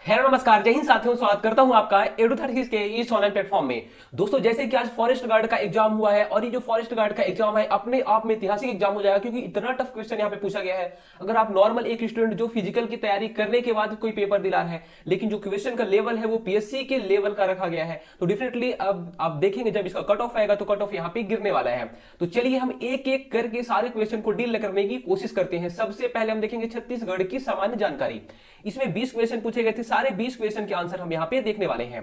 Hello नमस्कार, जय हिंद साथियों। स्वागत करता हूं आपका एडुथर्सिस के इस ऑनलाइन प्लेटफॉर्म में। दोस्तों, जैसे कि आज फॉरेस्ट गार्ड का एग्जाम हुआ है और ये जो फॉरेस्ट गार्ड का एग्जाम है अपने आप में ऐतिहासिक एग्जाम हो जाएगा, क्योंकि इतना टफ क्वेश्चन यहाँ पे पूछा गया है। अगर आप नॉर्मल एक स्टूडेंट जो फिजिकल की तैयारी करने के बाद कोई पेपर दिला रहा है, लेकिन जो क्वेश्चन का लेवल है वो पीएससी के लेवल का रखा गया है, तो डेफिनेटली अब आप देखेंगे जब इसका कट ऑफ आएगा तो कट ऑफ यहाँ पे गिरने वाला है। तो चलिए हम एक एक करके सारे क्वेश्चन को डील करने की कोशिश करते हैं। सबसे पहले हम देखेंगे छत्तीसगढ़ की सामान्य जानकारी। इसमें 20 क्वेश्चन पूछे गए थे, सारे 20 क्वेश्चन के आंसर हम यहाँ पे देखने वाले हैं।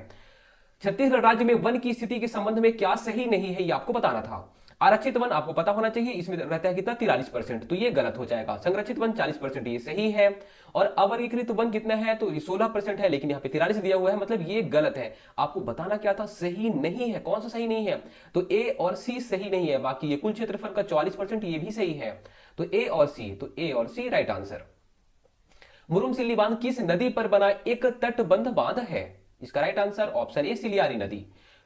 छत्तीसगढ़ राज्य में वन की स्थिति के संबंध में क्या सही नहीं है, ये आपको बताना था। आरक्षित वन आपको पता होना चाहिए, इसमें रहता है कितना 43%, तो ये गलत हो जाएगा। संरक्षित वन 40%, ये सही है। और अवर्गीकृत वन कितना है, तो ये 16% है, लेकिन यहाँ पे 43 दिया हुआ है, मतलब ये गलत है। आपको बताना क्या था, सही नहीं है। कौन सा सही नहीं है, तो ए और सी सही नहीं है। बाकी ये कुल क्षेत्रफल का 44%, ये भी सही है। तो ए और सी, तो ए और सी राइट आंसर। मुरुम बांध किस नदी पर बना एक तटबंध बांध है, इसका right answer option A ciliary नदी।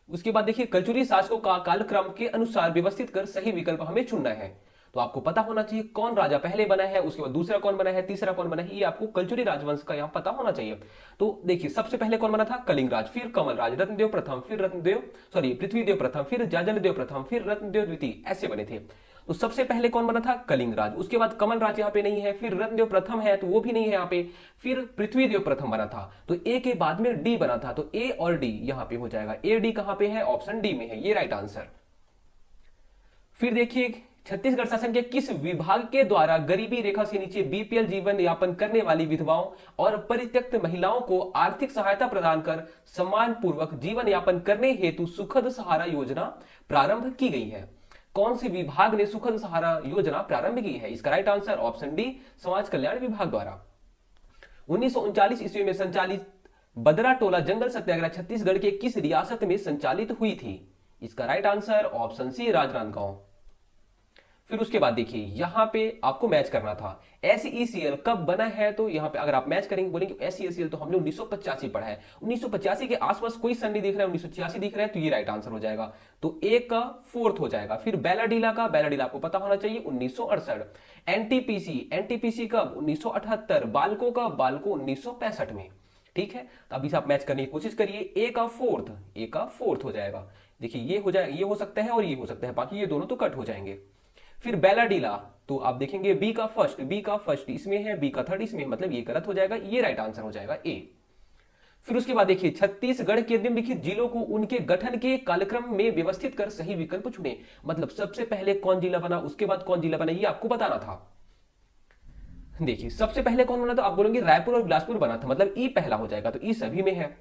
उसके बाद देखिए, कल्चुरी शासकों का कालक्रम के अनुसार व्यवस्थित कर सही विकल्प हमें चुनना है। तो आपको पता होना चाहिए कौन राजा पहले बना है, उसके बाद दूसरा कौन बना है, तीसरा कौन बना है, ये आपको कल्चुरी राजवंश का यहाँ पता होना चाहिए। तो देखिए, सबसे पहले कौन बना था, कलिंग राज, फिर कमल राज, रत्नदेव प्रथम, फिर रत्नदेव सॉरी पृथ्वीदेव प्रथम, फिर जाजलदेव प्रथम, फिर रत्नदेव द्वितीय, ऐसे बने थे। तो सबसे पहले कौन बना था, कलिंग राज। उसके बाद कमल राज यहाँ पे नहीं है, फिर रत्नदेव प्रथम है तो वो भी नहीं है यहाँ पे, फिर पृथ्वीदेव प्रथम बना था। तो ए के बाद में डी बना था, तो ए और डी यहाँ पे हो जाएगा। ए डी कहां पे है, ऑप्शन डी में है, ये राइट आंसर। फिर देखिए, छत्तीसगढ़ शासन के किस विभाग के द्वारा गरीबी रेखा से नीचे बीपीएल जीवन यापन करने वाली विधवाओं और परित्यक्त महिलाओं को आर्थिक सहायता प्रदान कर सम्मान पूर्वक जीवन यापन करने हेतु सुखद सहारा योजना प्रारंभ की गई है। कौन से विभाग ने सुखद सहारा योजना प्रारंभ की है, इसका राइट आंसर ऑप्शन डी, समाज कल्याण विभाग द्वारा। 1939 ईस्वी में संचालित बदरा टोला जंगल सत्याग्रह छत्तीसगढ़ के किस रियासत में संचालित हुई थी, इसका right answer option C, Rajnandgaon. फिर उसके बाद देखिए, यहां पे आपको मैच करना था। एसईसीएल कब बना है, तो यहां पे अगर आप मैच करेंगे बोलेंगे एसईसीएल तो हमने 1985 पढ़ा है, 1985 के आसपास कोई सन नहीं दिख रहा है, 1986 दिख रहा है, तो ये राइट आंसर हो जाएगा। तो ए का फोर्थ हो जाएगा। फिर बेलाडीला का, बेलाडीला आपको पता होना चाहिए 1968। एनटीपीसी, एनटीपीसी कब, 1978। बालको का, बालको 1965 में। ठीक है, तो अभी से आप मैच करने की कोशिश करिए। ए का फोर्थ, ए का फोर्थ हो जाएगा। देखिए, ये हो जाए, ये हो सकता है और ये हो सकता है, बाकी ये दोनों तो कट हो जाएंगे। फिर बेलाडीला, तो आप देखेंगे बी का फर्स्ट, बी का फर्स्ट इसमें है, बी का थर्ड इसमें, मतलब ये गलत हो जाएगा, ये राइट आंसर हो जाएगा ए। फिर उसके बाद देखिए, छत्तीसगढ़ के निम्नलिखित जिलों को उनके गठन के कालक्रम में व्यवस्थित कर सही विकल्प चुने। मतलब सबसे पहले कौन जिला बना, उसके बाद कौन जिला बना, ये आपको बताना था। देखिए, सबसे पहले कौन बना था, आप बोलेंगे रायपुर और बिलासपुर बना था, मतलब ई पहला हो जाएगा, तो ई सभी में है।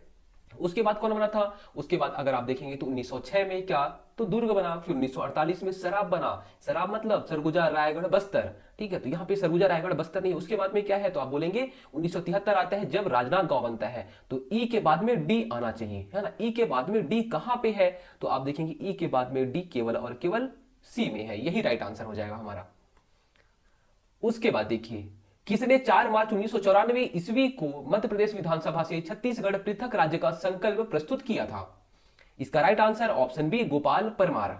उसके बाद कौन बना था, उसके बाद अगर आप देखेंगे तो 1906 में क्या, तो दुर्ग बना। फिर 1948 में सराब बना, सराब मतलब सरगुजा रायगढ़ बस्तर। ठीक है, तो यहाँ पे सरगुजा रायगढ़ बस्तर नहीं। उसके बाद में क्या है, तो आप बोलेंगे 1973 आता है जब राजनांदगांव बनता है, तो ई के बाद में डी आना चाहिए, है ना। ई के बाद में डी कहां पे है, तो आप देखेंगे ई के बाद में डी केवल और केवल सी में है, यही राइट आंसर हो जाएगा हमारा। उसके बाद देखिए, किसने 4 मार्च 1994 ईस्वी को मध्य प्रदेश विधानसभा से छत्तीसगढ़ पृथक राज्य का संकल्प प्रस्तुत किया था, इसका right answer option B, Gopal Parmar.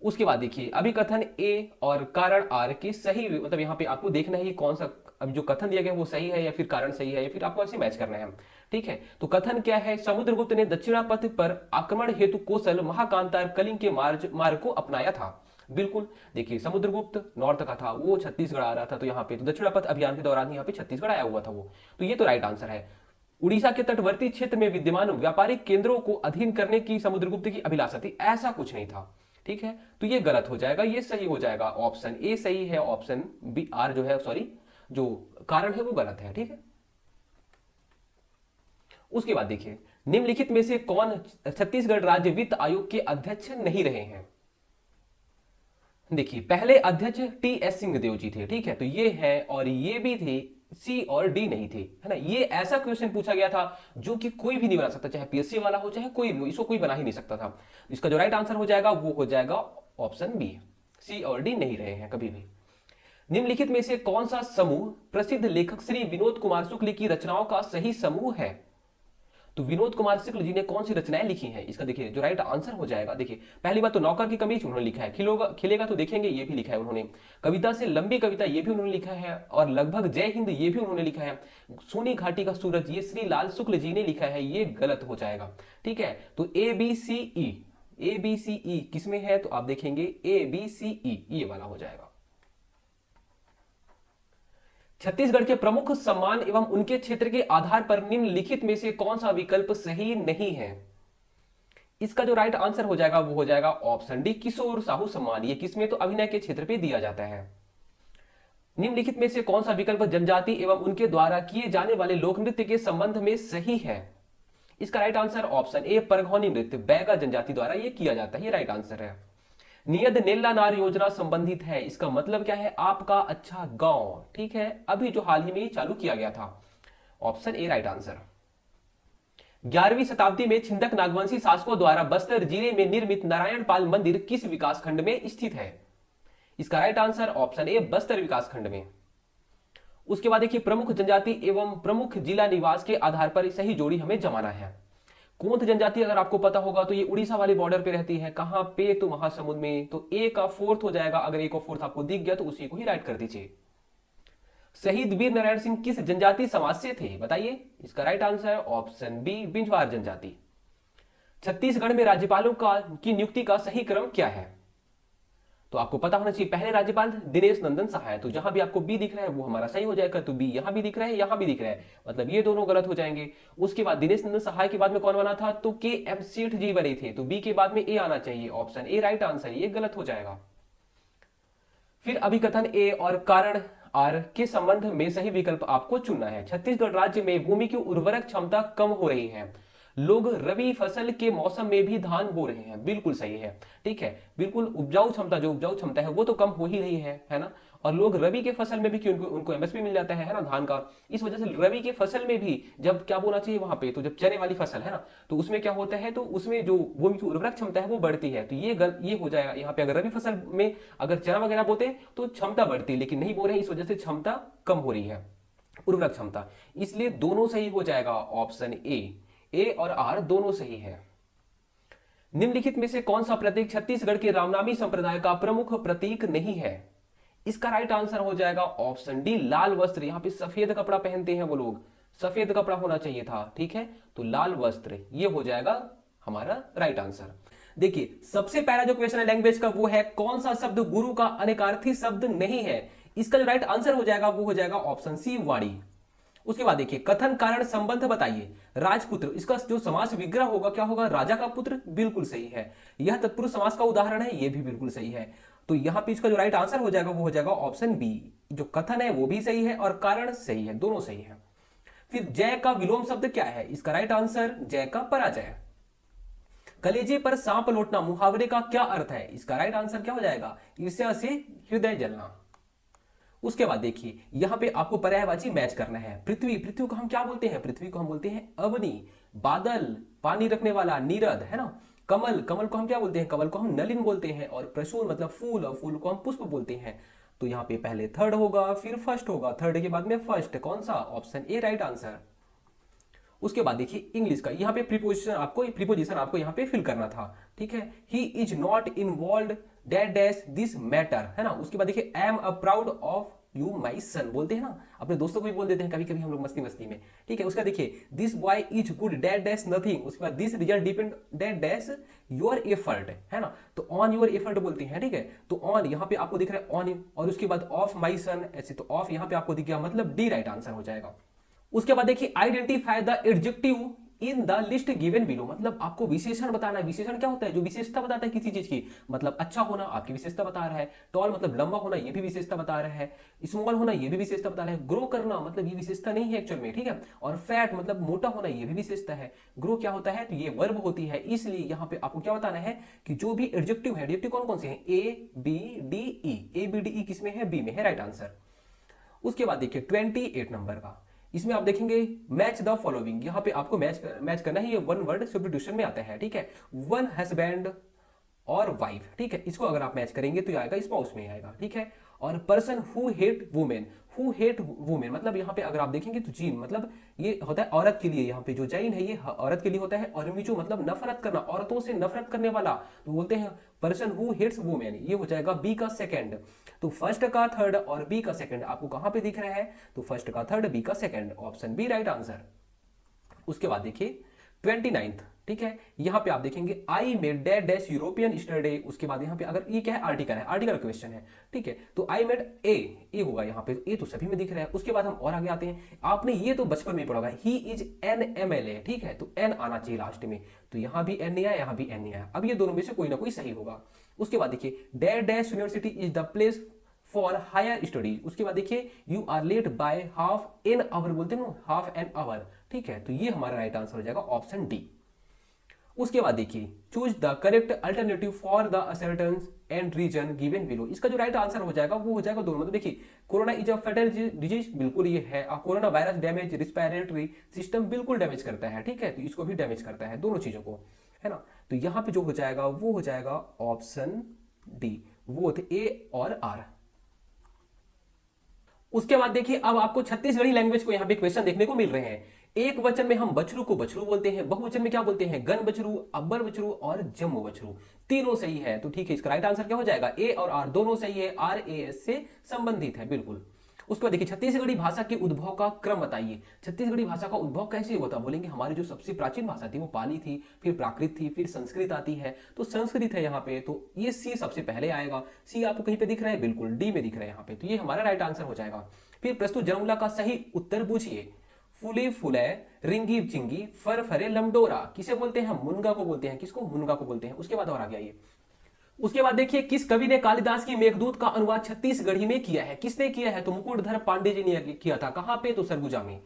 उसके बाद देखिए, अभी कथन ए और कारण आर के सही, मतलब यहां पे आपको देखना है कि कौन सा अब जो कथन दिया गया वो सही है या फिर कारण सही है, या फिर आपको ऐसे मैच करना है। ठीक है, तो कथन क्या है, समुद्रगुप्त ने दक्षिणापथ पर आक्रमण हेतु कौशल महाकांतार कलिंग के मार्ग को अपनाया था। बिल्कुल, देखिए समुद्रगुप्त नॉर्थ का था, वो छत्तीसगढ़ आ रहा था, तो यहाँ पे तो दक्षिणापथ अभियान के दौरान यहाँ पे छत्तीसगढ़ आया हुआ था वो, तो ये तो राइट आंसर है। उड़ीसा के तटवर्ती क्षेत्र में विद्यमान व्यापारिक केंद्रों को अधीन करने की समुद्रगुप्त की अभिलाषा थी, ऐसा कुछ नहीं था। ठीक है, तो ये गलत हो जाएगा, ये सही हो जाएगा, ऑप्शन ए सही है, ऑप्शन बी आर जो है, सॉरी जो कारण है वो गलत है। ठीक है, उसके बाद देखिए, निम्नलिखित में से कौन छत्तीसगढ़ राज्य वित्त आयोग के अध्यक्ष नहीं रहे हैं। देखिए, पहले अध्यक्ष टी एस सिंहदेव जी थे, ठीक है, तो ये है और ये भी थे, सी और डी नहीं थे, है ना। ये ऐसा क्वेश्चन पूछा गया था जो कि कोई भी नहीं बना सकता, चाहे पीएससी वाला हो चाहे कोई भी, इसको कोई बना ही नहीं सकता था। इसका जो राइट आंसर हो जाएगा वो हो जाएगा ऑप्शन बी, सी और डी नहीं रहे हैं कभी भी। निम्नलिखित में से कौन सा समूह प्रसिद्ध लेखक श्री विनोद कुमार शुक्ल की रचनाओं का सही समूह है, तो विनोद कुमार शुक्ल जी ने कौन सी रचनाएं लिखी हैं, इसका देखिए जो राइट आंसर हो जाएगा, देखिए पहली बात तो नौकर की कमीज उन्होंने लिखा है, खिलेगा तो देखेंगे ये भी लिखा है उन्होंने, कविता से लंबी कविता ये भी उन्होंने लिखा है, और लगभग जय हिंद ये भी उन्होंने लिखा है, सोनी घाटी का सूरज ये श्री लाल शुक्ल जी ने लिखा है, ये गलत हो जाएगा। ठीक है, तो ए बी सी ई किसमें है, तो आप देखेंगे ABCE ये वाला हो जाएगा। छत्तीसगढ़ के प्रमुख सम्मान एवं उनके क्षेत्र के आधार पर निम्नलिखित में से कौन सा विकल्प सही नहीं है, इसका जो राइट आंसर हो जाएगा वो हो जाएगा ऑप्शन डी किशोर साहू सम्मान। ये किसमें, तो अभिनय के क्षेत्र पे दिया जाता है। निम्नलिखित में से कौन सा विकल्प जनजाति एवं उनके द्वारा किए जाने वाले लोक नृत्य के संबंध में सही है, इसका राइट आंसर ऑप्शन ए परघौनी नृत्य बैगा जनजाति द्वारा ये किया जाता है, ये राइट आंसर है। नियत नेल्ला नार योजना संबंधित है, इसका मतलब क्या है, आपका अच्छा गांव। ठीक है, अभी जो हाल ही में चालू किया गया था, ऑप्शन ए राइट आंसर। 11वीं शताब्दी में छिंदक नागवंशी शासकों द्वारा बस्तर जिले में निर्मित नारायण पाल मंदिर किस विकासखंड में स्थित है, इसका right answer option A Bastar विकासखंड में। उसके बाद देखिए प्रमुख जनजाति एवं प्रमुख जिला निवास के आधार पर सही जोड़ी हमें जमाना है। कोंथ जनजाति अगर आपको पता होगा तो ये उड़ीसा वाली बॉर्डर पे रहती है, कहां पे, तो महासमुंद में, तो ए का फोर्थ हो जाएगा, अगर ए का फोर्थ आपको दिख गया तो उसी को ही राइट कर दीजिए। शहीद वीर नारायण सिंह किस जनजाति समाज से थे, बताइए, इसका राइट आंसर है ऑप्शन बी बिंजवार जनजाति। छत्तीसगढ़ में राज्यपालों की नियुक्ति का सही क्रम क्या है, तो आपको पता होना चाहिए, पहले राज्यपाल दिनेश नंदन सहाय, तो जहां भी आपको बी दिख रहा है वो हमारा सही हो जाएगा, तो बी यहां भी दिख रहा है यहां भी दिख रहा है, मतलब ये दोनों गलत हो जाएंगे। उसके बाद दिनेश नंदन सहाय के बाद में कौन बना था, तो KM सेठ जी बने थे, तो बी के बाद में ए आना चाहिए, ऑप्शन ए राइट आंसर, ये गलत हो जाएगा। फिर अभिकथन ए और कारण आर के संबंध में सही विकल्प आपको चुनना है। छत्तीसगढ़ राज्य में भूमि की उर्वरक क्षमता कम हो रही है, लोग रबी फसल के मौसम में भी धान बो रहे हैं, बिल्कुल सही है। ठीक है, बिल्कुल उपजाऊ क्षमता, जो उपजाऊ क्षमता है वो तो कम हो ही रही है ना, और लोग रबी के फसल में भी क्योंकि उनको MSP मिल जाता है ना धान का, इस वजह से रबी के फसल में भी जब क्या बोना चाहिए वहां पे, तो जब चने वाली फसल है ना, तो उसमें क्या होता है, तो उसमें जो भूमि की उर्वरक क्षमता है वो बढ़ती है, तो ये हो जाएगा यहाँ पे। अगर रबी फसल में अगर चना वगैरह बोते तो क्षमता बढ़ती, लेकिन नहीं बो रहे, इस वजह से क्षमता कम हो रही है, उर्वरक क्षमता, इसलिए दोनों सही हो जाएगा, ऑप्शन ए और आर दोनों सही है। निम्नलिखित में से कौन सा प्रतीक छत्तीसगढ़ के रामनामी संप्रदाय का प्रमुख प्रतीक नहीं है, इसका राइट आंसर हो जाएगा ऑप्शन डी लाल वस्त्र। यहां पे सफेद कपड़ा पहनते हैं वो लोग, सफेद कपड़ा होना चाहिए था। ठीक है, तो लाल वस्त्र ये हो जाएगा हमारा राइट आंसर। देखिए सबसे पहला जो क्वेश्चन है लैंग्वेज का वो है कौन सा शब्द गुरु का अनेकार्थी शब्द नहीं है, इसका जो राइट आंसर हो जाएगा वो हो जाएगा ऑप्शन सी वाणी। उसके बाद देखिए कथन कारण संबंध बताइए, राजपुत्र, इसका जो समास विग्रह होगा क्या होगा, राजा का पुत्र, बिल्कुल सही है। यह तत्पुरुष समास का उदाहरण है, यह भी बिल्कुल सही है। तो यहां पे इसका जो राइट आंसर हो जाएगा वो हो जाएगा ऑप्शन बी, जो कथन है वो भी सही है और कारण सही है, दोनों सही है। फिर जय का विलोम शब्द क्या है, इसका राइट आंसर जय का पराजय। कलेजे पर सांप लौटना मुहावरे का क्या अर्थ है, इसका राइट आंसर क्या हो जाएगा, ईर्ष्या से हृदय जलना। उसके बाद देखिए यहां पे आपको पर्यायवाची मैच करना है। पृथ्वी, पृथ्वी को हम क्या बोलते हैं, पृथ्वी को हम बोलते हैं अवनी। बादल, पानी रखने वाला, नीरद, है ना। कमल, कमल को हम क्या बोलते हैं, कमल को हम नलिन बोलते हैं। और प्रसून मतलब फूल, और फूल को हम पुष्प बोलते हैं। तो यहाँ पे पहले थर्ड होगा फिर फर्स्ट होगा, थर्ड के बाद में फर्स्ट, कौन सा, ऑप्शन ए राइट आंसर। उसके बाद देखिए इंग्लिश का, यहाँ पे प्रीपोजिशन आपको यहाँ पे फिल करना था। ठीक है, he is not involve date dash this matter, है ना। उसके बाद देखिए I am a proud of you my son, बोलते हैं ना, अपने दोस्तों को भी बोल देते हैं कभी कभी हम लोग मस्ती मस्ती में। ठीक है, उसका देखिए this boy is good that dash nothing. उसके बाद this result depend that dash your effort, है ना। तो ऑन योर एफर्ट बोलते हैं। ठीक है, तो ऑन यहाँ पे आपको दिख रहा है ऑन, और उसके बाद ऑफ माई सन ऐसे, तो ऑफ यहाँ पे आपको दिख गया, मतलब डी राइट आंसर हो जाएगा। उसके बाद देखिए identify the adjective in the list given below, मतलब आपको विशेषण बताना है। विशेषण क्या होता है, जो विशेषता बताता है किसी चीज की, मतलब अच्छा होना आपकी विशेषता बता रहा है, टॉल मतलब लंबा होना ये भी विशेषता बता रहा है, स्मॉल होना ये भी विशेषता बता रहा है, ग्रो करना मतलब ये विशेषता नहीं है एक्चुअल में। ठीक है, और फैट मतलब मोटा होना ये भी विशेषता है। ग्रो क्या होता है, तो ये वर्ब होती है। इसलिए यहाँ पे आपको क्या बताना है कि जो भी एडजेक्टिव है, एडजेक्टिव कौन कौन से हैं, ए बी डी ई, किसमें है, बी में है, राइट आंसर। उसके बाद देखिए 28 नंबर का, इसमें आप देखेंगे मैच द फॉलोइंग, यहां पे आपको मैच करना है। ये वन वर्ड सब्स्टिट्यूशन में आता है। ठीक है, वन हस्बैंड और वाइफ। ठीक है, इसको अगर आप मैच करेंगे तो आएगा स्पाउस में आएगा। ठीक है, और person who hate women, who hate women, मतलब यहाँ पे अगर आप देखेंगे तो जीन मतलब ये होता है औरत के लिए, यहाँ पे जो जैन है ये औरत के लिए होता है, और मिचो मतलब नफरत करना, औरतों से नफरत करने वाला, तो बोलते हैं पर्सन हु हेट्स वुमेन, ये हो जाएगा बी का सेकंड। तो फर्स्ट का थर्ड और बी का सेकंड आपको कहां पे दिख रहा है, तो फर्स्ट का थर्ड बी का second, option B right answer. उसके बाद देखिए 29th, ठीक है, यहां पे आप देखेंगे I made dad dash European study, उसके बाद यहां पे अगर ये क्या है आर्टिकल है, आर्टिकल क्वेश्चन है, ठीक है, तो आई मेड ए होगा यहाँ पे, ए तो सभी में दिख रहा है। उसके बाद हम और आगे आते हैं, आपने ये तो बचपन में पढ़ा होगा, ही इज एन MLA, ठीक है, तो एन आना चाहिए लास्ट में, तो यहां भी एन नहीं आया, यहां भी एन नहीं आया, अब ये दोनों में से कोई ना कोई सही होगा। उसके बाद देखिए that dash university is the place for higher studies, उसके बाद देखिए you are late by half an hour, बोलते हैं ना हाफ एन आवर, ठीक है, तो ये हमारा राइट आंसर हो जाएगा ऑप्शन डी। उसके बाद देखिए choose the correct alternative for the assertion and reason given below, इसका जो राइट आंसर हो जाएगा वो हो जाएगा दोनों, मतलब देखिए corona is a fatal disease, बिल्कुल ये है, corona virus damage respiratory system, बिल्कुल डैमेज करता है, ठीक है, तो इसको भी डैमेज करता है, दोनों चीजों को, है ना, तो यहां पे जो हो जाएगा वो हो जाएगा ऑप्शन डी, वो थे ए और आर। उसके बाद देखिए अब आपको छत्तीसगढ़ी लैंग्वेज को यहाँ पे क्वेश्चन देखने को मिल रहे हैं। एक वचन में हम बछरू को बछरू बोलते हैं, बहुवचन में क्या बोलते हैं, गन बछरू, अब्बर बछरू और जम्मू बछरू, तीनों सही है, तो ठीक है, इसका राइट आंसर क्या हो जाएगा, ए और आर दोनों सही है, RAS से संबंधित है बिल्कुल। उसके बाद देखिए छत्तीसगढ़ी भाषा के उद्भव का क्रम बताइए, छत्तीसगढ़ी भाषा का उद्भव कैसे हुआ था, बोलेंगे हमारी जो सबसे प्राचीन भाषा थी वो पाली थी, फिर प्राकृत थी, फिर संस्कृत आती है, तो संस्कृत है यहाँ पे, तो ये सी सबसे पहले आएगा, सी आपको कहीं पे दिख रहा है, बिल्कुल डी में दिख रहा है यहाँ पे, तो ये हमारा राइट आंसर हो जाएगा। फिर प्रस्तुत जनमुला का सही उत्तर पूछिए, फूले फुले, रिंगी चिंगी, फर फरे लमडोरा, किसे बोलते हैं, मुनगा को बोलते हैं, किसको, मुनगा को बोलते हैं। उसके बाद और आगे आइए, उसके बाद देखिए किस कवि ने कालिदास की मेघदूत का अनुवाद छत्तीसगढ़ी में किया है, किसने किया है, तो मुकुटधर पांडे जी ने किया था, कहां पे, तो सरगुजा में।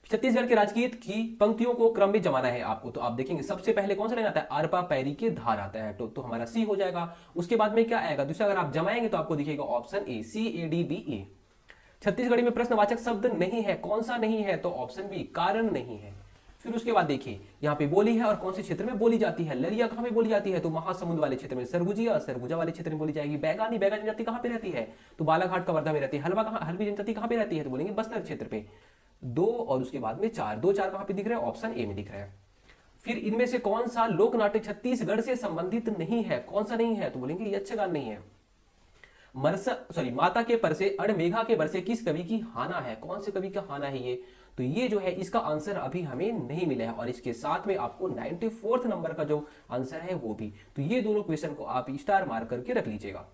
छत्तीसगढ़ के राजगीत की पंक्तियों को क्रम में जमाना है आपको, तो आप देखेंगे सबसे पहले कौन सा लाइन आता है, आरपा पैरी के धार आता है, तो हमारा सी हो जाएगा। उसके बाद में क्या आएगा, दूसरा अगर आप जमाएंगे तो आपको दिखेगा ऑप्शन ए, CADBA। छत्तीसगढ़ी में प्रश्नवाचक शब्द नहीं है, कौन सा नहीं है, तो ऑप्शन बी, कारण नहीं है। फिर उसके बाद देखिए यहाँ पे बोली है और कौन से क्षेत्र में बोली जाती है, लरिया कहाँ पे बोली जाती है, तो महासमुंद वाले क्षेत्र में, सरगुजिया सरगुजा वाले क्षेत्र में बोली जाएगी, बैगानी बैगा जनजाति कहाँ पे रहती है, तो बालाघाट कवर्धा में रहती है, हलवा कहाँ, हल्बी जनजाति कहाँ पे रहती है, तो बोलेंगे बस्तर क्षेत्र पे। 2 और उसके बाद में 4, 2 4 कहाँ पे दिख रहा है, ऑप्शन ए में दिख रहा है। फिर इनमें से कौन सा लोक नाट्य छत्तीसगढ़ से संबंधित नहीं है, कौन सा नहीं है, तो बोलेंगे यक्षगान नहीं है। माता के पर से अड़ मेघा के बर से किस कवि की हाना है, कौन से कवि का हाना है ये, तो ये जो है इसका आंसर अभी हमें नहीं मिला है, और इसके साथ में आपको 94th नंबर का जो आंसर है वो भी, तो ये दोनों क्वेश्चन को आप स्टार मार करके रख लीजिएगा।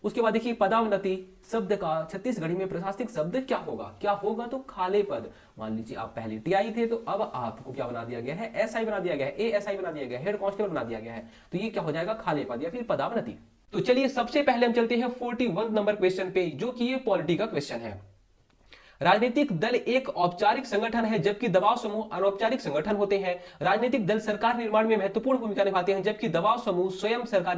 उसके बाद देखिए पदावनति शब्द का छत्तीसगढ़ी में प्रशासनिक शब्द क्या होगा, क्या होगा, तो खाले पद। मान लीजिए आप पहले TI थे, तो अब आपको क्या बना दिया गया है, SI बना दिया गया है, ASI बना दिया गया है, हेड कांस्टेबल बना दिया गया है, तो ये क्या हो जाएगा, खाले पद या फिर पदावनति। तो चलिए सबसे पहले हम चलते हैं 41 नंबर क्वेश्चन पे, जो कि ये पॉलिटी का क्वेश्चन है। राजनीतिक दल एक औपचारिक संगठन है जबकि दबाव समूह अनौपचारिक संगठन होते हैं। राजनीतिक दल सरकार निर्माण में महत्वपूर्ण भूमिका निभाते हैं जबकि दबाव समूह स्वयं सरकार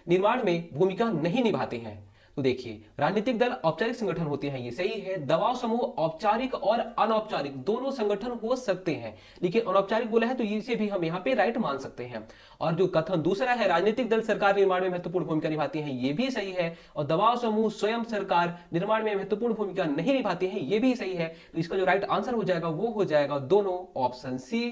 निर्माण में भूमिका नहीं निभाते हैं। तो देखिए राजनीतिक दल औपचारिक संगठन होते हैं, ये सही है। दबाव समूह औपचारिक और अनौपचारिक दोनों संगठन हो सकते हैं, लेकिन अनौपचारिक बोला है तो इसे भी हम यहाँ पे राइट मान सकते हैं। और जो कथन दूसरा है राजनीतिक दल सरकार निर्माण में महत्वपूर्ण भूमिका निभाते हैं, ये भी सही है। और दबाव समूह स्वयं सरकार निर्माण में महत्वपूर्ण भूमिका नहीं निभाते हैं, ये भी सही है। तो इसका जो राइट आंसर हो जाएगा वो हो जाएगा दोनों, ऑप्शन सी,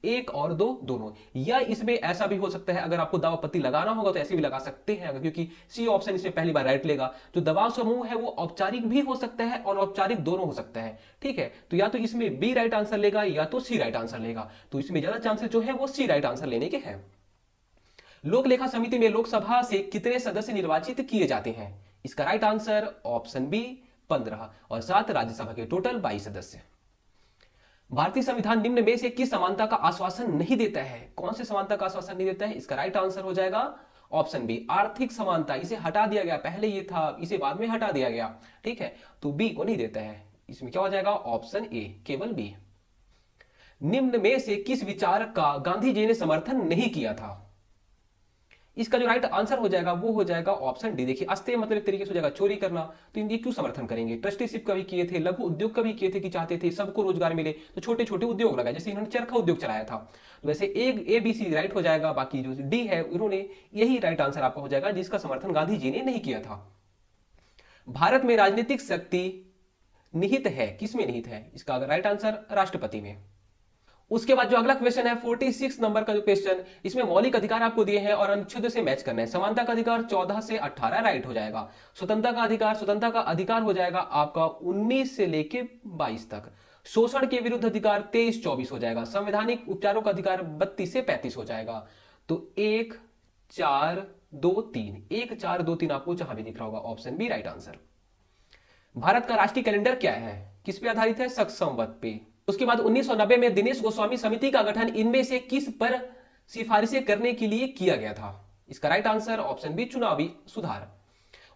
1 और 2 दोनों। या इसमें ऐसा भी हो सकता है, अगर आपको दाव पत्ती लगाना होगा तो ऐसे भी लगा सकते हैं, क्योंकि सी ऑप्शन इसमें पहली बार राइट लेगा। जो दबाव समूह है वो औपचारिक भी हो सकता है और अनौपचारिक दोनों हो सकता है, ठीक है। तो या तो इसमें बी राइट आंसर लेगा या तो सी राइट आंसर लेगा, तो इसमें ज्यादा चांसेस जो है वो सी राइट आंसर लेने के हैं। लोक लेखा समिति में लोकसभा से कितने सदस्य निर्वाचित किए जाते हैं? इसका राइट आंसर ऑप्शन बी 15 और 7 राज्यसभा के टोटल 22 सदस्य। भारतीय संविधान निम्न में से किस समानता का आश्वासन नहीं देता है? कौन से समानता का आश्वासन नहीं देता है? इसका राइट आंसर हो जाएगा ऑप्शन बी, आर्थिक समानता। इसे हटा दिया गया, पहले ये था, इसे बाद में हटा दिया गया, ठीक है। तो बी को नहीं देता है, इसमें क्या हो जाएगा ऑप्शन ए, केवल बी। निम्न में से किस विचार का गांधी जी ने समर्थन नहीं किया था? इसका जो राइट आंसर हो जाएगा वो हो जाएगा ऑप्शन डी। देखिए अस्तेय मतलब एक तरीके से हो जाएगा चोरी करना, तो इनकी क्यों समर्थन करेंगे? ट्रस्टीशिप कभी किए थे, लघु उद्योग कभी किए थे कि चाहते थे सबको रोजगार मिले, तो छोटे छोटे उद्योग लगाए, जैसे इन्होंने चरखा उद्योग चलाया था। तो वैसे ए बी सी राइट हो जाएगा, बाकी जो डी है इन्होंने, यही राइट आंसर आपका हो जाएगा जिसका समर्थन गांधी जी ने नहीं किया था। भारत में राजनीतिक शक्ति निहित है, किसमें निहित है? इसका राइट आंसर राष्ट्रपति में। उसके बाद जो अगला क्वेश्चन है 46 नंबर का जो क्वेश्चन, इसमें मौलिक अधिकार आपको दिए हैं और अनुच्छेद से मैच करना है। समानता का अधिकार 14 से 18 राइट हो जाएगा। स्वतंत्रता का अधिकार हो जाएगा आपका 19 से लेके 22 तक। शोषण के विरुद्ध अधिकार 23-24 हो जाएगा। संवैधानिक उपचारों का अधिकार 32 से 35 हो जाएगा। तो 1 4 2 3, 1 4 2 3 आपको जहां भी दिख रहा होगा, option B right answer. Bharat का राष्ट्रीय कैलेंडर क्या है? किस पे आधारित है? शक संवत पे। उसके बाद 1990 में दिनेश गोस्वामी समिति का गठन इनमें से किस पर सिफारिशें करने के लिए किया गया था? इसका राइट आंसर ऑप्शन बी चुनावी सुधार।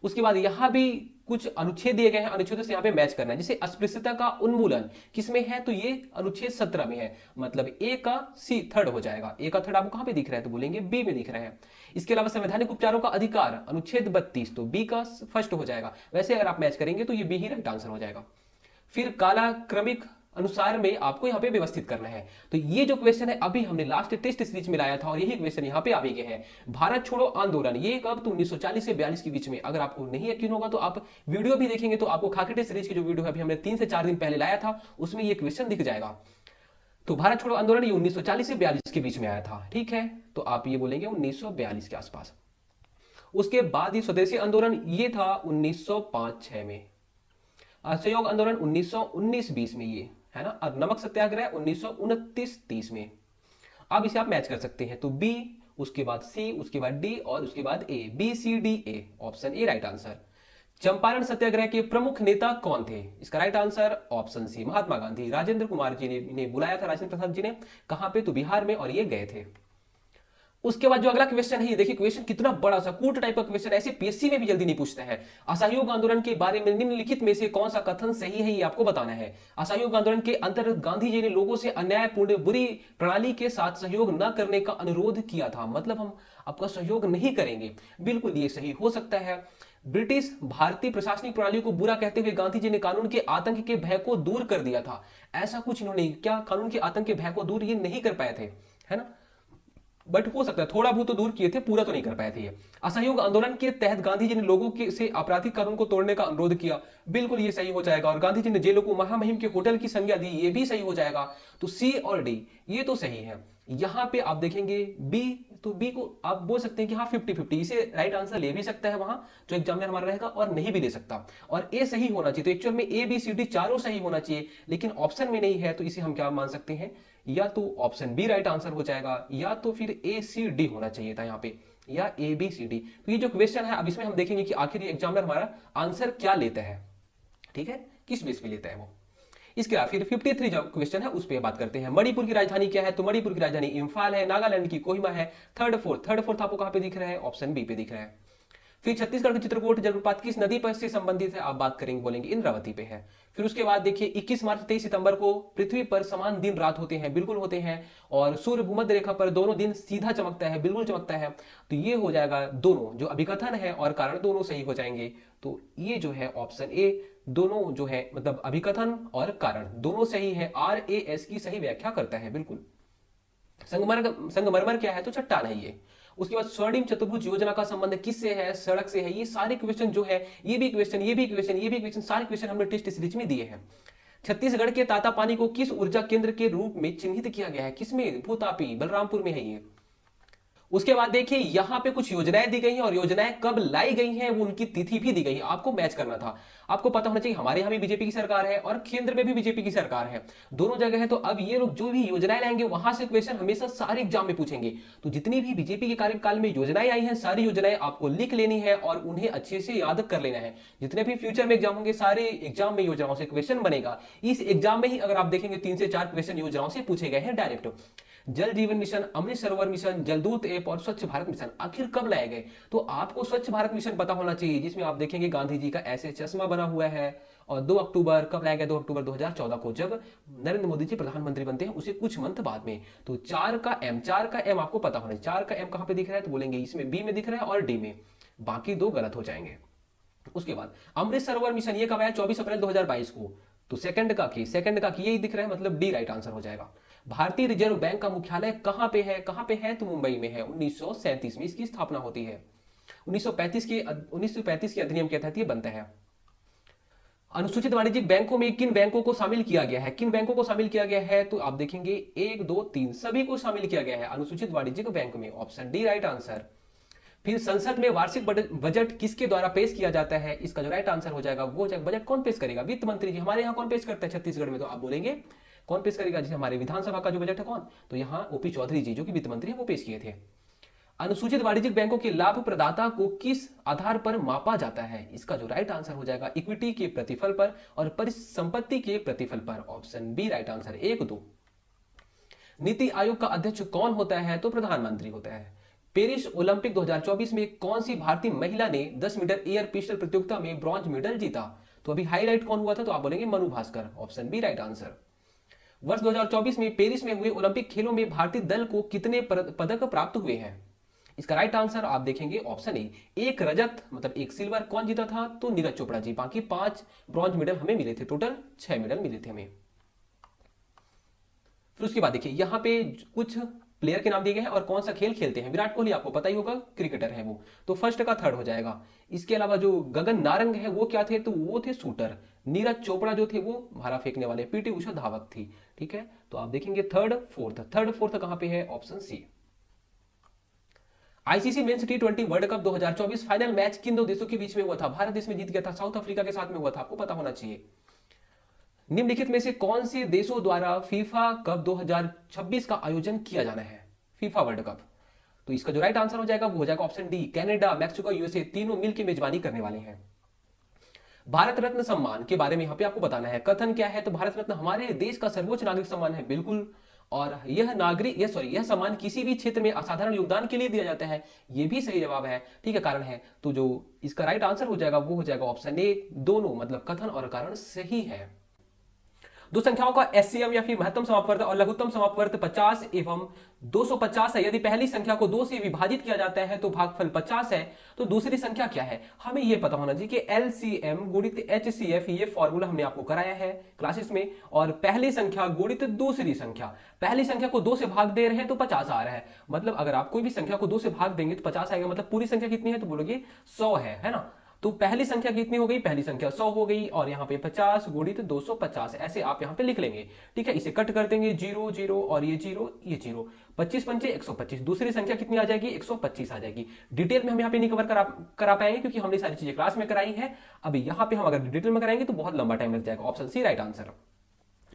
उसके बाद यहां भी कुछ अनुच्छेद दिए गए हैं, अनुच्छेदों से यहां पे मैच करना है। जैसे अस्पृश्यता का उन्मूलन किसमें है? तो ये अनुच्छेद 17 में है, मतलब ए का सी थर्ड हो जाएगा। ए का थर्ड आपको कहां पे दिख रहा है? तो बोलेंगे बी में दिख रहा है। इसके अलावा संवैधानिक उपचारों का अधिकार अनुच्छेद 32, तो बी का फर्स्ट हो जाएगा। वैसे अगर आप मैच करेंगे तो ये बी ही राइट आंसर हो जाएगा। फिर कालाक्रमिक अनुसार में आपको यहाँ पे व्यवस्थित करना है। तो ये जो क्वेश्चन है अभी हमने लास्ट टेस्ट सीरीज में लाया था और यही क्वेश्चन यहाँ पे आ भी गए हैं। भारत छोड़ो आंदोलन ये कब? तो 1940 से 42 के बीच में। अगर आपको नहीं यकीन होगा तो आप वीडियो भी देखेंगे तो आपको खाकी टेस्ट सीरीज की जो वीडियो है अभी हमने 3 से 4 दिन पहले लाया था, उसमें ये क्वेश्चन दिख जाएगा। तो भारत छोड़ो आंदोलन ये 1940 से 42 के बीच में आया था, ठीक है। तो आप ये बोलेंगे 1942 के आसपास। उसके बाद ये स्वदेशी आंदोलन ये था 1905-6 में। असहयोग आंदोलन 1919-20 में ये है ना। और नमक सत्याग्रह 1929-30 में। अब इसे आप मैच कर सकते हैं। तो बी, उसके बाद सी, उसके बाद डी और उसके बाद A. B C D A, option A right answer. Champaran Satyagraha के प्रमुख नेता कौन थे? इसका right answer option C Mahatma Gandhi. Rajendra Kumar ji ने बुलाया था, राजेंद्र प्रसाद जी ने। कहां पे? तो बिहार में, और ये गए थे। उसके बाद जो अगला क्वेश्चन है, ये देखिए क्वेश्चन कितना बड़ा सा कूट टाइप का क्वेश्चन, ऐसे पीएससी में भी जल्दी नहीं पूछता है। असहयोग आंदोलन के बारे में निम्नलिखित में से कौन सा कथन सही है, ये आपको बताना है। असहयोग आंदोलन के अंतर्गत गांधी जी ने लोगों से अन्यायपूर्ण बुरी प्रणाली के साथ सहयोग न करने का अनुरोध किया था, मतलब हम आपका सहयोग नहीं करेंगे। बिल्कुल ये सही हो सकता है। ब्रिटिश भारतीय प्रशासनिक प्रणाली को बुरा कहते हुए गांधी जी ने कानून के आतंक के भय को दूर कर दिया था। ऐसा कुछ इन्होंने क्या कानून के आतंक के भय को दूर ये नहीं कर पाए थे, है ना। बट हो सकता है थोड़ा बहुत तो दूर किए थे, पूरा तो नहीं कर पाए थे ये। असहयोग आंदोलन के तहत गांधी जी ने लोगों के से आपराधिक कानून को तोड़ने का अनुरोध किया। बिल्कुल ये सही हो जाएगा। और गांधी जी ने जेलों को महामहिम के होटल की संज्ञा दी, ये भी सही हो जाएगा। तो सी और डी ये तो सही है। यहां पे आप देखेंगे बी, तो बी को आप बोल सकते हैं कि हाँ 50-50, इसे राइट आंसर ले भी सकता है वहां जो एग्जामिनर हमारा रहेगा, और नहीं भी दे सकता। और ए सही होना चाहिए। तो एक्चुअल में ए बी सी डी चारों सही होना चाहिए, लेकिन ऑप्शन में नहीं है, तो इसे हम क्या मान सकते हैं? या तो ऑप्शन बी राइट आंसर हो जाएगा, या तो फिर ए सी डी होना चाहिए था यहाँ पे, या ए बी सी डी। तो ये जो क्वेश्चन है अब इसमें हम देखेंगे कि आखिर ये एग्जामिनर हमारा आंसर क्या लेता है, ठीक है, किस बेस पे लेता है वो। इसके बाद फिर 53 जो क्वेश्चन है उस पर बात करते हैं। मणिपुर की राजधानी क्या है? तो मणिपुर की राजधानी इंफाल है। नागालैंड की कोहिमा है। थर्ड फोर्थ आपको कहां पे दिख रहा है? ऑप्शन बी पे दिख रहा है। फिर छत्तीसगढ़ का चित्रकूट जलप्रपात किस नदी पर से संबंधित है? आप बात करेंगे, बोलेंगे इंद्रावती पे है। फिर उसके बाद देखिए 21 मार्च 23 सितंबर को पृथ्वी पर समान दिन रात होते हैं, बिल्कुल होते हैं। और सूर्य भूमध्य रेखा पर दोनों दिन सीधा चमकता है, बिल्कुल चमकता है। तो ये हो जाएगा दोनों, जो अभिकथन है और कारण दोनों सही हो जाएंगे। तो ये जो है ऑप्शन ए, दोनों जो है मतलब अभिकथन और कारण दोनों सही है। RAS की सही व्याख्या करता है, बिल्कुल। संगमरमर क्या है? तो चट्टान है ये। उसके बाद स्वर्णिम चतुर्भुज योजना का संबंध किससे है? सड़क से है। ये सारे क्वेश्चन जो है, ये भी क्वेश्चन सारे क्वेश्चन हमने टेस्ट सीरीज में दिए हैं। छत्तीसगढ़ के तातापानी को किस ऊर्जा केंद्र के रूप में चिन्हित किया गया है? किसमें? भूतापी, बलरामपुर में है ये। उसके बाद देखिए यहां पे कुछ योजनाएं दी गई हैं और योजनाएं कब लाई गई हैं वो उनकी तिथि भी दी गई है। आपको मैच करना था, आपको पता होना चाहिए हमारे यहां भी बीजेपी की सरकार है और केंद्र में भी बीजेपी की सरकार है, दोनों जगह है। तो अब ये लोग जो भी योजनाएं लाएंगे वहां से क्वेश्चन हमेशा सारे एग्जाम में पूछेंगे। तो जितनी भी बीजेपी के कार्यकाल में योजनाएं आई हैं सारी योजनाएं आपको लिख लेनी है और उन्हें अच्छे से याद कर लेना है। जितने भी फ्यूचर में एग्जाम होंगे सारे एग्जाम में योजनाओं से क्वेश्चन बनेगा। इस एग्जाम में ही अगर आप देखेंगे 3 से 4 क्वेश्चन योजनाओं से पूछे गए हैं डायरेक्ट। जल जीवन मिशन, अमृत सरोवर मिशन, जलदूत ऐप और स्वच्छ भारत मिशन आखिर कब लाए गए? तो आपको स्वच्छ भारत मिशन पता होना चाहिए, जिसमें आप देखेंगे गांधी जी का ऐसे चश्मा बना हुआ है। और 2 अक्टूबर कब लाया गया? 2 अक्टूबर 2014 को, जब नरेंद्र मोदी जी प्रधानमंत्री बनते हैं उसे कुछ मंथ बाद में। तो 4 का एम आपको पता होना चाहिए। 4 का एम कहां पे दिख रहा है? तो बोलेंगे इसमें बी में दिख रहा है और डी में, बाकी 2 गलत हो जाएंगे। उसके बाद अमृत सरोवर मिशन ये कब आया? 24 अप्रैल 2022 को। तो सेकंड का की यही दिख रहा है, मतलब डी राइट आंसर हो जाएगा। भारतीय रिजर्व बैंक का मुख्यालय कहां पे है? तो मुंबई में है। 1937 में इसकी स्थापना होती है। 1935 के अधिनियम के तहत ये बनता है। अनुसूचित वाणिज्यिक बैंकों में किन बैंकों को शामिल किया गया है, किन बैंकों को शामिल किया गया है, तो आप देखेंगे 1 2 3 सभी को शामिल किया गया है अनुसूचित वाणिज्यिक बैंक में, ऑप्शन डी राइट आंसर। फिर संसद में वार्षिक बजट किसके द्वारा पेश किया जाता है, इसका जो राइट आंसर हो जाएगा वो हो जाएगा, बजट कौन पेश करेगा, वित्त मंत्री जी। हमारे यहाँ कौन पेश करते हैं छत्तीसगढ़ में, तो आप बोलेंगे कौन पेश करेगा, जैसे हमारे विधानसभा का जो बजट है कौन, तो यहाँ ओपी चौधरी जी जो कि वित्त मंत्री है वो पेश किए थे। अनुसूचित वाणिज्यिक बैंकों के लाभ प्रदाता को किस आधार पर मापा जाता है, इसका जो राइट आंसर हो जाएगा इक्विटी के प्रतिफल पर और परिसंपत्ति के प्रतिफल पर, option B right answer 1 2। NITI Aayog का अध्यक्ष कौन होता है, तो प्रधानमंत्री होता है। पेरिस ओलंपिक 2024 में कौन सी भारतीय महिला ने 10 मीटर एयर पिस्टल प्रतियोगिता में ब्रॉन्ज मेडल जीता, तो अभी हाईलाइट कौन हुआ था, तो आप बोलेंगे Manu Bhaker, option B right answer. वर्ष 2024 में पेरिस में हुए ओलंपिक खेलों में भारतीय दल को कितने पदक प्राप्त हुए हैं, इसका राइट आंसर आप देखेंगे ऑप्शन ए, 1 रजत मतलब 1 सिल्वर। कौन जीता था, तो नीरज चोपड़ा जी। बाकी 5 ब्रॉन्ज मेडल हमें मिले थे, टोटल 6 मेडल मिले थे हमें। फिर उसके बाद देखिए यहाँ पे कुछ प्लेयर के नाम दिए गए हैं और कौन सा खेल खेलते हैं। विराट कोहली आपको पता ही होगा, क्रिकेटर है वो, तो फर्स्ट का थर्ड हो जाएगा। इसके अलावा जो गगन नारंग है वो क्या थे, तो वो थे शूटर। नीरज चोपड़ा जो थे वो भाला फेंकने वाले। पीटी उषा धावक थी, ठीक है। तो आप देखेंगे थर्ड फोर्थ कहां पे है, ऑप्शन सी। आईसीसी मेंस टी20 वर्ल्ड कप 2024 फाइनल मैच किन दो देशों के बीच में हुआ था, भारत देश में जीत गया था, साउथ अफ्रीका के साथ में हुआ था, आपको पता होना चाहिए। निम्नलिखित में से कौन से देशों द्वारा फीफा कप 2026 का आयोजन किया जाना है, फीफा वर्ल्ड कप, तो इसका जो राइट आंसर हो जाएगा वो हो जाएगा option D, Canada, Mexico, USA तीनों मिलकर मेजबानी करने वाले हैं। भारत रत्न सम्मान के बारे में यहाँ पे आपको बताना है, कथन क्या है, तो भारत रत्न हमारे देश का सर्वोच्च नागरिक सम्मान है, बिल्कुल। और यह सम्मान किसी भी क्षेत्र में असाधारण योगदान के लिए दिया जाता है, यह भी सही जवाब है, ठीक है, कारण है। तो जो इसका राइट आंसर हो जाएगा वो हो जाएगा ऑप्शन ए, दोनों मतलब कथन और कारण सही है। दो संख्याओं का एचसीएम या फिर महत्तम समापवर्त और लघुत्तम समापवर्त 50 एवं 250 है। यदि पहली संख्या को 2 से विभाजित किया जाता है तो भागफल 50 है, तो दूसरी संख्या क्या है, हमें यह पता होना चाहिए कि एलसीएम गुणित एचसीएफ, ये फॉर्मूला हमने आपको कराया है क्लासेस में। और पहली संख्या गुणित दूसरी संख्या, पहली संख्या को 2 से भाग दे रहे हैं तो 50 आ रहा है, मतलब अगर आप कोई भी संख्या को 2 से भाग देंगे तो 50 आएगा, मतलब पूरी संख्या कितनी है, तो बोलोगे 100 है ना। तो पहली संख्या कितनी हो गई, पहली संख्या 100 हो गई, और यहाँ पे 50 गुणित 250 ऐसे आप यहाँ पे लिख लेंगे, ठीक है। इसे कट कर देंगे, 0 0 और ये 0 ये 0, 25 पंचे 125, दूसरी संख्या कितनी आ जाएगी, 125 आ जाएगी। डिटेल में हम यहाँ पे नहीं करा पाएंगे क्योंकि हमने सारी चीजें क्लास में कराई है। अभी यहाँ पे हम अगर डिटेल में कराएंगे तो बहुत लंबा टाइम लग जाएगा, ऑप्शन सी राइट आंसर।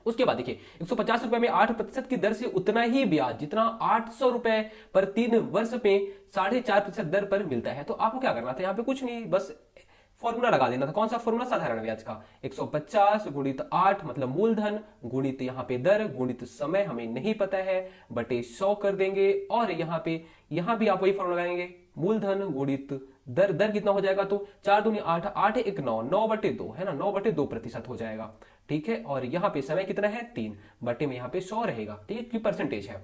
उसके बाद देखिए 150 रुपए में 8% की दर से उतना ही ब्याज जितना 800 रुपए पर 3 वर्ष में 4.5% दर पर मिलता है। तो आपको क्या करना था, यहाँ पे कुछ नहीं, बस फॉर्मूला लगा देना था। कौन सा फॉर्मूला, साधारण ब्याज का, 150 गुणित 8 मतलब मूलधन गुणित यहाँ पे दर गुणित समय हमें नहीं पता है बटे 100 कर देंगे, और यहाँ भी आप वही फॉर्मूला लगाएंगे, मूलधन गुणित दर, दर कितना हो जाएगा, तो 4 दूनी 8, 8 1 9, 9/2 है ना, 9/2% हो जाएगा, ठीक है। और यहाँ पे समय कितना है, 3 बटे में यहाँ पे 100 रहेगा, ठीक है, परसेंटेज है।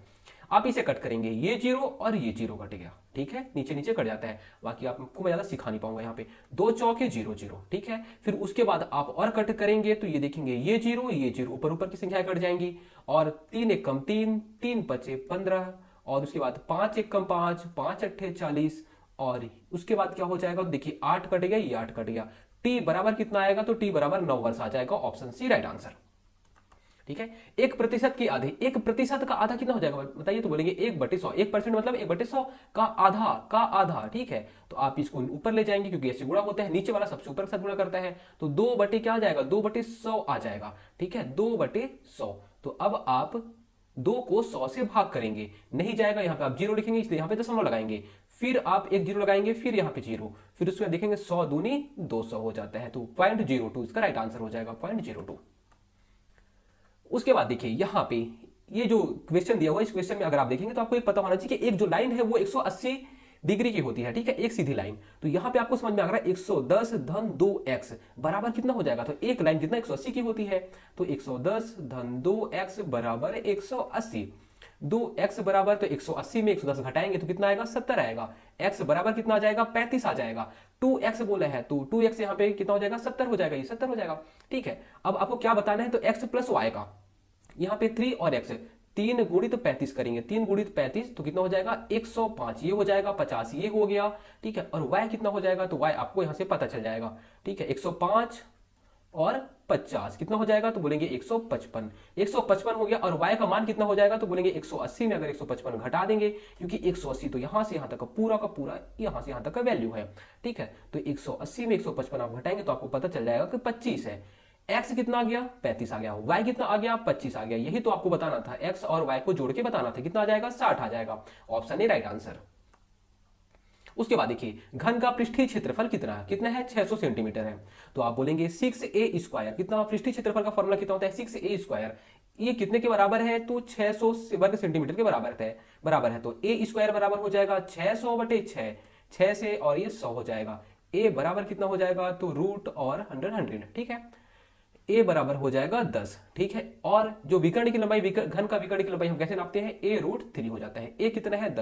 आप इसे कट करेंगे, ये 0 और ये 0 कट गया, ठीक है, नीचे नीचे कट जाता है। बाकी आपको मैं ज्यादा सिखा नहीं पाऊंगा, यहाँ पे 2 चौके 0 0, ठीक है। फिर उसके बाद आप और कट करेंगे तो ये देखेंगे ये 0 ऊपर ऊपर की संख्याएं कट जाएंगी, और 3 1 कम 3, 3 5 15, और उसके बाद 5 1 कम 5, 5 8 40, और उसके बाद क्या हो जाएगा, देखिए 8 कट गया, ये 8 कट गया, टी बराबर कितना आएगा, तो टी बराबर 9 वर्ष आ जाएगा, ऑप्शन सी राइट आंसर, ठीक है। 1% की आधी, 1% का आधा कितना हो जाएगा बताइए, तो बोलेंगे 1/100, 1% मतलब 1/100 का आधा, ठीक है। तो आप इसको ऊपर ले जाएंगे क्योंकि ऐसे गुणा होता है, नीचे वाला सबसे ऊपर के साथ गुणा करता है, तो 2 बटे क्या आ जाएगा, 2/100 आ जाएगा, ठीक है, 2/100। तो अब आप 2 को 100 से भाग करेंगे, नहीं जाएगा, यहाँ पे आप 0 लिखेंगे, इसलिए यहाँ पे दशमलव लगाएंगे, फिर आप एक 0 लगाएंगे, फिर यहाँ पे 0, फिर उसमें देखेंगे 100 दूनी 200 हो जाता है, तो 0.02 इसका राइट आंसर हो जाएगा, 0.02। उसके बाद देखिए यहाँ पे ये जो क्वेश्चन दिया हुआ है, इस क्वेश्चन में अगर आप देखेंगे तो आपको एक पता होना चाहिए कि एक जो लाइन है वो 180 डिग्री की होती है, ठीक है, एक सीधी लाइन। तो यहाँ पे आपको समझ में आ रहा है 110 धन 2x बराबर कितना हो जाएगा, तो एक लाइन जितना 180 की होती है, तो 110 धन 2x बराबर 180, 2x बराबर, तो 180 में 110 घटाएंगे तो कितना आएगा, 70 आएगा, x बराबर कितना आ जाएगा, 35 आ जाएगा, 2x बोला है तो 2x यहाँ पे कितना हो जाएगा, 70 हो जाएगा, ये 70 हो जाएगा, ठीक है। अब आपको क्या बताना है, तो x प्लस y का यहाँ पे 3 और x, 3 गुणित 35 करेंगे, 3 गुणित 35 तो कितना हो जाएगा, 105, ये हो जाएगा, 50 ये हो गया, ठीक है। और y कितना हो जाएगा, तो y आपको यहां से पता चल जाएगा, ठीक है, 105 और 50 कितना हो जाएगा, तो बोलेंगे 155। 155 हो गया। और y का मान कितना हो जाएगा, तो बोलेंगे 180 में अगर 155 घटा देंगे, क्योंकि 180 तो यहां से यहां तक का पूरा यहां से यहां तक का वैल्यू है। ठीक है, तो 180 में 155 आप घटाएंगे तो आपको पता चल जाएगा कि 25 है। x कितना आ गया, 35 आ गया। y कितना आ गया, 25 आ गया। यही तो आपको बताना था, x और y को जोड़ के बताना था। कितना आ जाएगा, 60 आ जाएगा। Option A right answer. उसके बाद देखिए, घन का पृष्ठीय क्षेत्रफल कितना है, कितना है, 600 सेंटीमीटर है। तो आप बोलेंगे 6a स्क्वायर। कितना पृष्ठीय क्षेत्रफल का फॉर्मूला कितना होता है, 6a स्क्वायर। ये कितने के बराबर है, तो 600 वर्ग सेंटीमीटर के बराबर है। तो a स्क्वायर बराबर हो जाएगा 600 बटे 6, 6 से और ये 100 हो जाएगा। a बराबर कितना हो जाएगा, तो रूट और 100। ठीक है, a बराबर हो जाएगा 10। ठीक है, और जो विकर्ण की लंबाई, घन का विकर्ण की लंबाई हम कैसे नापते हैं, a रूट 3 हो जाता है। a कितना है,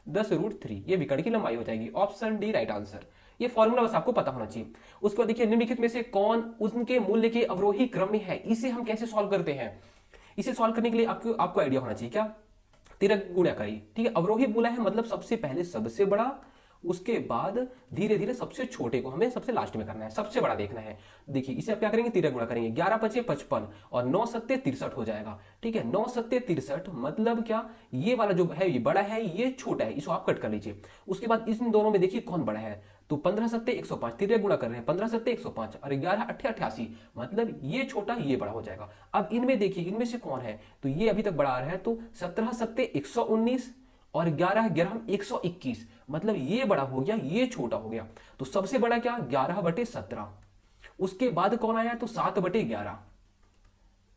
10 रूट 3, ये विकर्ण की लंबाई हो जाएगी। Option D right answer. ये फॉर्मूला बस आपको पता होना चाहिए। उसके बाद देखिए, निम्नलिखित में से कौन उनके मूल्य के अवरोही क्रम में है, इसे हम कैसे सॉल्व करते हैं। इसे सॉल्व करने के लिए आपको आइडिया होना चाहिए क्या, तिरक गुणा-करी। ठीक है, अवरोही बोला है मतलब सबसे पहले सबसे बड़ा, उसके बाद धीरे धीरे सबसे छोटे को हमें सबसे लास्ट में करना है, सबसे बड़ा देखना है। देखिए इसे आप क्या करेंगे, तिरक गुणा करेंगे। 11 पचे 55 और 9 सत्ते 63 हो जाएगा। ठीक है, 9 सत्ते 63 मतलब क्या, ये वाला जो है ये बड़ा है, ये छोटा है, इसको आप कट कर लीजिए। उसके बाद इन दोनों में देखिए कौन बड़ा है, तो 15 सत्ते 105, तिरक गुणा कर रहे हैं, 15 सत्ते 105 और 11 अट्ठे 88, मतलब ये छोटा ये बड़ा हो जाएगा। अब इनमें देखिए, इनमें से कौन है, तो ये अभी तक बड़ा आ रहा है, तो 17 सत्ते 119 और 11 11 121, मतलब ये बड़ा हो गया, ये छोटा हो गया। तो सबसे बड़ा क्या, 11 बटे 17। उसके बाद कौन आया, तो 7 बटे 11।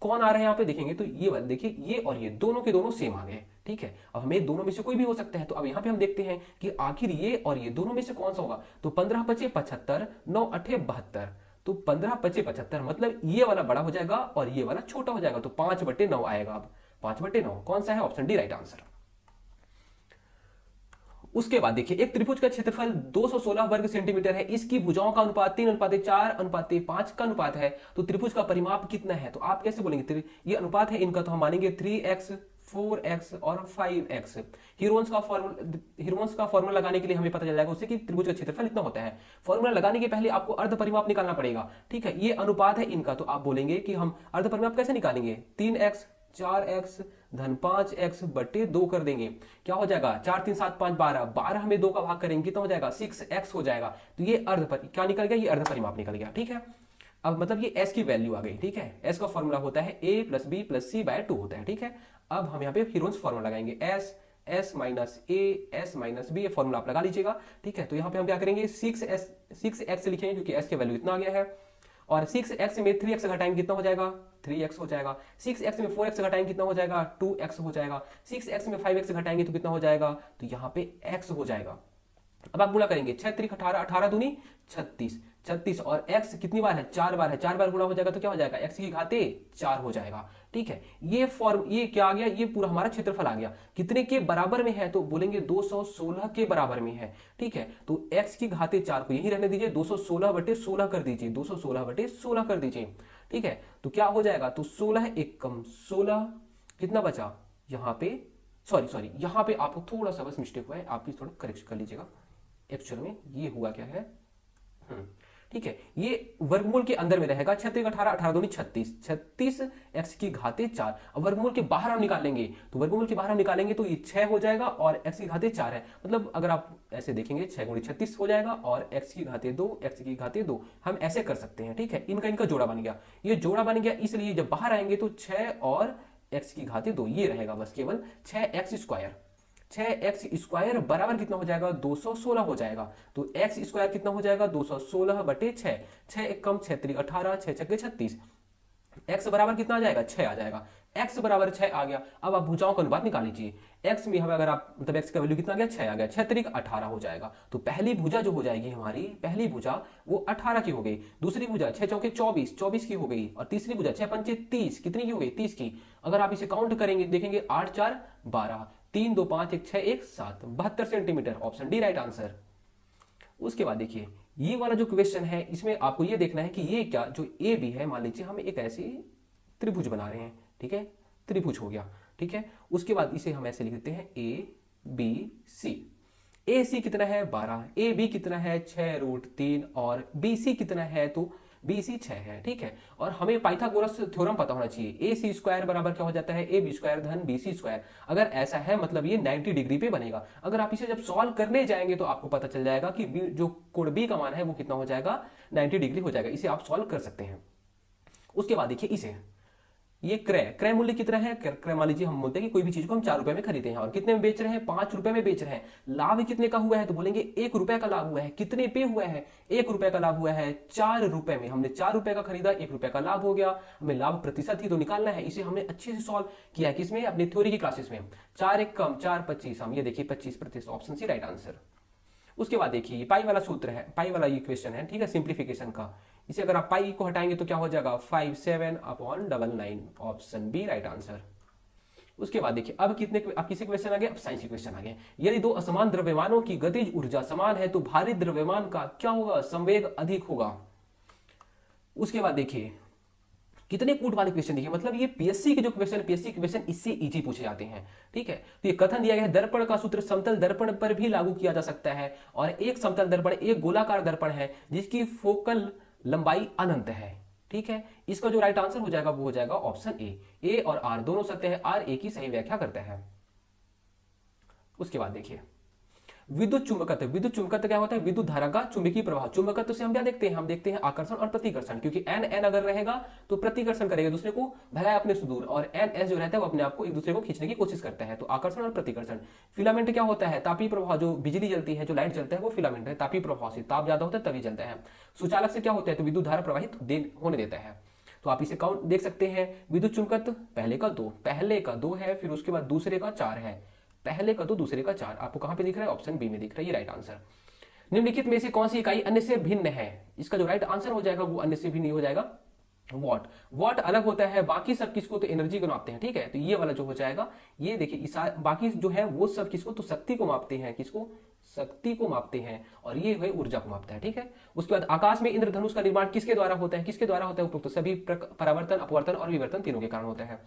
कौन आ रहा है यहाँ पे देखेंगे, तो ये वाला देखिए, ये और ये दोनों के दोनों सेम आ गए। ठीक है, अब हमें दोनों में से कोई भी हो सकता है। तो अब यहाँ पे हम देखते हैं कि आखिर ये और ये दोनों में से कौन सा होगा। तो 15 पचे 75, 9 अठे 72, तो 15 पचे 75 मतलब ये वाला बड़ा हो जाएगा और ये वाला छोटा हो जाएगा। तो 5 बटे 9 आएगा। अब 5 बटे 9 कौन सा है, ऑप्शन डी राइट आंसर। उसके बाद देखिए, एक त्रिभुज का क्षेत्रफल 216 वर्ग सेंटीमीटर है। इसकी भुजाओं का अनुपात 3:4:5 का अनुपात है। तो त्रिभुज का परिमाप कितना है, तो आप कैसे बोलेंगे, ये अनुपात है इनका, तो हम मानेंगे 3x 4x और 5x। हीरोन्स का फॉर्मूला लगाने के लिए हमें पता चल जाएगा उससे कि त्रिभुज का क्षेत्रफल इतना होता है। फॉर्मूला लगाने के पहले आपको अर्ध परिमाप निकालना पड़ेगा। ठीक है, ये अनुपात है इनका, तो आप बोलेंगे कि हम अर्ध परिमाप कैसे निकालेंगे, 3x 4x धन 5x बटे 2 कर देंगे। क्या हो जाएगा, 4 3 7 5 12, 12 में 2 का भाग करेंगे कितना हो जाएगा, 6x हो जाएगा। तो ये क्या निकल गया, ये अर्ध परिमाप निकल गया। ठीक है, अब मतलब ये s की वैल्यू आ गई। ठीक है, s का फॉर्मूला होता है a + b + c / 2 होता है। ठीक है, अब हम यहाँ पे हीरोन्स फॉर्मूला लगाएंगे, s minus a s minus b, ये फॉर्मूला आप लगा लीजिएगा। ठीक है, तो यहाँ पे हम क्या करेंगे, 6x लिखेंगे क्योंकि s की वैल्यू इतना आ गया है। और 6x में 3x घटाएंगे कितना हो जाएगा, 3x हो जाएगा। 6x में 4x घटाएंगे कितना हो जाएगा, 2x हो जाएगा। 6x में 5x घटाएंगे तो कितना हो जाएगा, तो यहाँ पे x हो जाएगा। अब आप गुणा करेंगे, 6 3 18, 18 दूनी 36, 36 और x कितनी बार है, 4 बार है, 4 बार गुणा हो जाएगा तो क्या हो जाएगा, x की घाते 4 हो जाएगा। ठीक है, ये क्या आ गया, ये पूरा हमारा क्षेत्रफल आ गया। कितने के बराबर में है, तो बोलेंगे 216 के बराबर में है। ठीक है, तो x की घाते 4 को यही रहने दीजिए, 216 बटे 16 कर दीजिए, 216 बटे 16 कर दीजिए। ठीक है, तो क्या हो जाएगा, तो 16 एक कम 16, कितना बचा यहाँ पे, सॉरी यहाँ पे आपको थोड़ा सा बस मिस्टेक हुआ है, आप भी थोड़ा करेक्ट कर लीजिएगा। एक्चुअल में ये हुआ क्या है, ठीक है, ये वर्गमूल के अंदर में रहेगा। 6 3 18, 18 दूनी 36, 36 x की घाते 4। अब वर्गमूल के बाहर हम निकालेंगे, तो वर्गमूल के बाहर हम निकालेंगे तो ये 6 हो जाएगा और x की घाते 4 है। मतलब अगर आप ऐसे देखेंगे 6 गुणी 36 हो जाएगा और x की घाते 2, x की घाते 2, हम ऐसे कर सकते हैं। ठीक है, इनका जोड़ा बन गया, ये जोड़ा बन गया, इसलिए जब बाहर आएंगे तो 6 और x की घाते 2 ये रहेगा, बस केवल 6x स्क्वायर। 6x स्क्वायर बराबर कितना हो जाएगा, 216 हो जाएगा। तो x स्क्वायर कितना हो जाएगा, 216 बटे 6, 6 एक कम 6 3 18, 6 छक्के 36, x बराबर कितना आ जाएगा, 6 आ जाएगा। x बराबर 6 आ गया। अब आप भुजाओं का अनुपात निकाल लीजिए। x में हमें अगर आप मतलब x का वैल्यू कितना आ गया, 6 आ गया, 6 3 18 हो जाएगा। तो पहली भुजा जो हो जाएगी हमारी, पहली भुजा वो 18 की हो गई, दूसरी भुजा 6 चौके 24, 24 की हो गई, और तीसरी भुजा 6 पंचे 30, कितनी की हो गई, 30 की। अगर आप इसे काउंट करेंगे देखेंगे 8 4 12, 3 2 5 1 6 1 7, 72 centimetre, option D right answer. उसके बाद देखिए, ये वाला जो क्वेश्चन है इसमें आपको ये देखना है कि ये क्या, जो ए बी है, मान लीजिए हम एक ऐसी त्रिभुज बना रहे हैं। ठीक है, त्रिभुज हो गया। ठीक है, उसके बाद इसे हम ऐसे लिख देते हैं ए बी सी। ए सी कितना है 12, ए बी कितना है 6 रूट 3 और बी सी कितना है तो BC 6 है, ठीक है। और हमें पाइथागोरस थ्योरम पता होना चाहिए, AC स्क्वायर बराबर क्या हो जाता है, AB स्क्वायर धन BC स्क्वायर। अगर ऐसा है मतलब ये 90 डिग्री पे बनेगा। अगर आप इसे जब सॉल्व करने जाएंगे तो आपको पता चल जाएगा कि जो कोण B का मान है वो कितना हो जाएगा, 90 डिग्री हो जाएगा। इसे आप सॉल्व कर सकते हैं। उसके बाद देखिए इसे, ये क्रय क्रय मूल्य कितना है, क्रय मान लीजिए हम बोलते हैं कि कोई भी चीज को हम 4 रुपए में खरीदे हैं और कितने में बेच रहे हैं, 5 रुपए में बेच रहे हैं। लाभ कितने का हुआ है, तो बोलेंगे 1 रुपए का लाभ हुआ है। कितने पे हुआ है, 1 रुपए का लाभ हुआ है 4 रुपए में। हमने 4 रुपए का खरीदा, 1 रुपए का लाभ हो गया। हमें लाभ प्रतिशत ही तो निकालना है। इसे हमने अच्छे से सॉल्व किया है, किसमें, अपनी थ्योरी की क्लासेस में। 4 1 कम 4 25, हम ये देखिए 25%, ऑप्शन सी राइट आंसर। उसके बाद देखिए पाई वाला सूत्र है, पाई वाला इक्वेशन है, ठीक है, सिंप्लीफिकेशन का। इसे अगर आप पाई को हटाएंगे तो क्या हो जाएगा, 57/99, ऑप्शन बी राइट आंसर। उसके बाद देखिए अब किसी क्वेश्चन आ गया, अब साइंस क्वेश्चन आ गया। यदि दो असमान द्रव्यमानों की गतिज ऊर्जा समान है तो भारी द्रव्यमान का क्या होगा, संवेग अधिक होगा। उसके बाद देखिए कितने कूट वाले क्वेश्चन देखिए, मतलब ये पीएससी के जो क्वेश्चन, पीएससी क्वेश्चन इससे इजी पूछे जाते हैं, ठीक है। तो ये कथन दिया गया है, दर्पण का सूत्र समतल दर्पण पर भी लागू किया जा सकता है। और एक समतल दर्पण एक गोलाकार दर्पण है जिसकी फोकल लंबाई अनंत है, ठीक है। इसका जो राइट आंसर हो जाएगा वो हो जाएगा ऑप्शन ए और आर दोनों सत्य है, आर ए की सही व्याख्या करता है। उसके बाद देखिए विद्युत चुंबकत्व, विद्युत चुंबकत्व क्या होता है, विद्युत धारा का चुंबकीय प्रवाह। चुंबकत्व से हम क्या देखते हैं, हम देखते हैं आकर्षण और प्रतिकर्षण, क्योंकि एन एन अगर रहेगा तो प्रतिकर्षण करेगा, दूसरे को भगाए अपने से दूर, और एन एस जो रहता है वो अपने आप को एक दूसरे को खींचने की कोशिश करता है। तो आकर्षण और प्रतिकर्षण। फिलामेंट क्या होता है, तापीय प्रवाह, जो बिजली जलती है, जो लाइट जलता है वो फिलामेंट है, तापीय प्रवाह से, ताप ज्यादा होता है तभी जलता है। सुचालक से क्या होता है, तो विद्युत धारा प्रवाहित होने देता है। तो आप इसे काउंट देख सकते हैं, विद्युत चुंबकत्व पहले का 2 है, फिर उसके बाद दूसरे का 4 है, पहले का 2 दूसरे का 4, आपको कहां पे दिख रहा है, ऑप्शन बी में दिख रहा है, ये राइट आंसर। निम्नलिखित में से कौन सी इकाई अन्य से भिन्न है, इसका जो राइट आंसर हो जाएगा वो अन्य से भिन्न हो जाएगा वॉट। वॉट अलग होता है, बाकी सब किसको, तो एनर्जी को मापते हैं, ठीक है। तो ये वाला जो हो जाएगा, ये देखिए बाकी जो है वो सब किसको, तो शक्ति को मापते हैं, किसको, शक्ति को मापते हैं, और ये है ऊर्जा को मापता है, ठीक है। उसके बाद आकाश में इंद्रधनुष का निर्माण किसके द्वारा होता है, किसके द्वारा होता है, उपरोक्त सभी परावर्तन, अपवर्तन और विवर्तन तीनों के कारण होता है।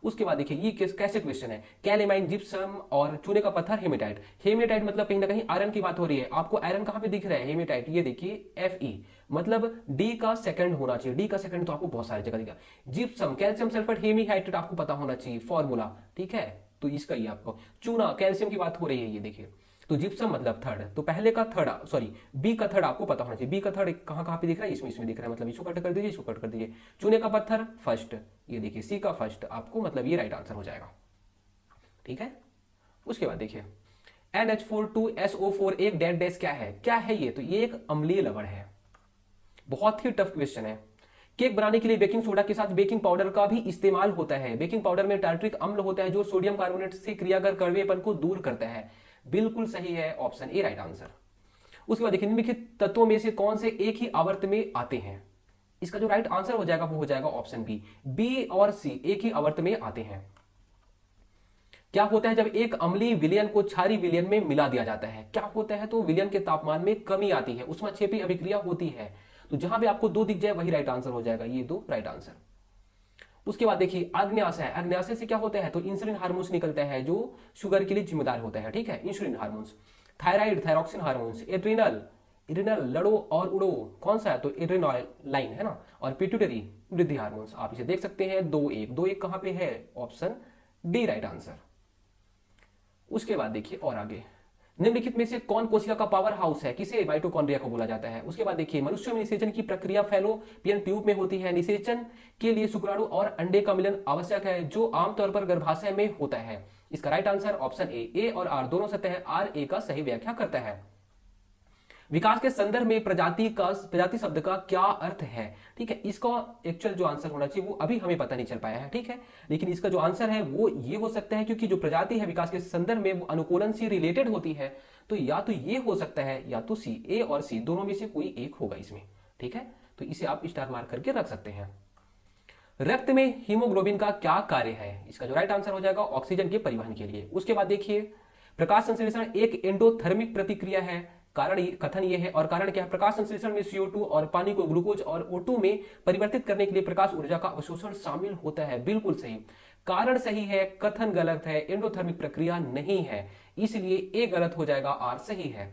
उसके बाद देखिए ये कैसे क्वेश्चन है, कैलेमाइन, जिप्सम और चूने का पत्थर हेमेटाइट। हेमेटाइट मतलब कहीं ना कहीं आयरन की बात हो रही है। आपको आयरन कहां पे दिख रहा है, हेमेटाइट, ये देखिए Fe, मतलब डी का सेकंड होना चाहिए, डी का सेकंड तो आपको बहुत सारी जगह दिखा। जिप्सम कैल्शियम सल्फेट हेमीहाइड्रेट आपको पता होना चाहिए फॉर्मूला, ठीक है, तो इसका ही आपको। चूना कैल्शियम की बात हो रही है, ये देखिए, तो जिप्सम मतलब थर्ड, तो पहले का थर्ड, सॉरी बी का थर्ड आपको पता होना चाहिए। बी का थर्ड कहां पे दिख रहा है, इसमें दिख रहा है, मतलब इसको कट कर दीजिए, इसको कट कर दीजिए। चूने का पत्थर फर्स्ट, ये देखिए सी का फर्स्ट आपको, मतलब ये राइट आंसर हो जाएगा, ठीक है। उसके बाद देखिए NH42SO4 एक डेड डैश क्या है ये, तो ये एक अम्लीय लवण है। बहुत ही टफ क्वेश्चन है। केक बनाने के लिए बेकिंग सोडा के साथ बेकिंग पाउडर का भी इस्तेमाल होता है। बेकिंग पाउडर में टार्ट्रिक अम्ल होता है जो सोडियम कार्बोनेट से क्रिया कर कड़वेपन को दूर करता है। बिल्कुल सही है, ऑप्शन ए राइट आंसर। उसके बाद देखिए निम्नलिखित तत्वों में से कौन से एक ही आवर्त में आते हैं, इसका जो राइट आंसर हो जाएगा वो हो जाएगा ऑप्शन बी और सी एक ही आवर्त में आते हैं। क्या होता है जब एक अम्लीय विलयन को क्षारीय विलयन में मिला दिया जाता है, क्या होता है, तो विलयन के तापमान में कमी आती है, उष्माक्षेपी अभिक्रिया होती है। तो जहां भी आपको 2 दिख जाए वही राइट आंसर हो जाएगा, ये 2 राइट आंसर। उसके बाद देखिए आग्नेयाशय, आग्नेयाशय से क्या होता है, तो इंसुलिन हार्मोन्स निकलता है जो शुगर के लिए जिम्मेदार होता है, ठीक है, insulin hormones. Thyroid, thyroxine hormones. Adrenal, adrenal लड़ो और उड़ो, कौन सा है, तो एड्रेनालाइन है ना। और पिट्यूटरी, वृद्धि हार्मोन्स। आप इसे देख सकते हैं 2-1 कहां पे है, ऑप्शन डी राइट आंसर। उसके बाद देखिए और आगे, निम्नलिखित में से कौन कोशिका का पावर हाउस है, किसे माइटोकॉन्ड्रिया को बोला जाता है। उसके बाद देखिए मनुष्य में निषेचन की प्रक्रिया फैलोपियन ट्यूब में होती है। निषेचन के लिए शुक्राणु और अंडे का मिलन आवश्यक है जो आमतौर पर गर्भाशय में होता है। इसका राइट आंसर ऑप्शन ए और आर दोनों सत्य है, आर ए का सही व्याख्या करता है। विकास के संदर्भ में प्रजाति शब्द का क्या अर्थ है, ठीक है, इसका एक्चुअल जो आंसर होना चाहिए वो अभी हमें पता नहीं चल पाया है, ठीक है, लेकिन इसका जो आंसर है वो ये हो सकता है, क्योंकि जो प्रजाति है विकास के संदर्भ में वो अनुकूलन से रिलेटेड होती है, तो या तो ये हो सकता है या तो सी, ए और सी दोनों में से कोई एक होगा इसमें, ठीक है। तो इसे आप स्टार मार्क करके रख सकते हैं। रक्त में हीमोग्लोबिन का क्या कार्य है, इसका जो राइट आंसर हो जाएगा ऑक्सीजन के परिवहन के लिए। उसके बाद देखिए प्रकाश संश्लेषण एक एंडोथर्मिक प्रतिक्रिया है, कथन ये है, और कारण क्या है, प्रकाश संश्लेषण में CO2 और पानी को ग्लूकोज और O2 में परिवर्तित करने के लिए प्रकाश ऊर्जा का अवशोषण शामिल होता है। बिल्कुल सही, कारण सही है, कथन गलत है, एंडोथर्मिक प्रक्रिया नहीं है, इसलिए ए गलत हो जाएगा, आर सही है।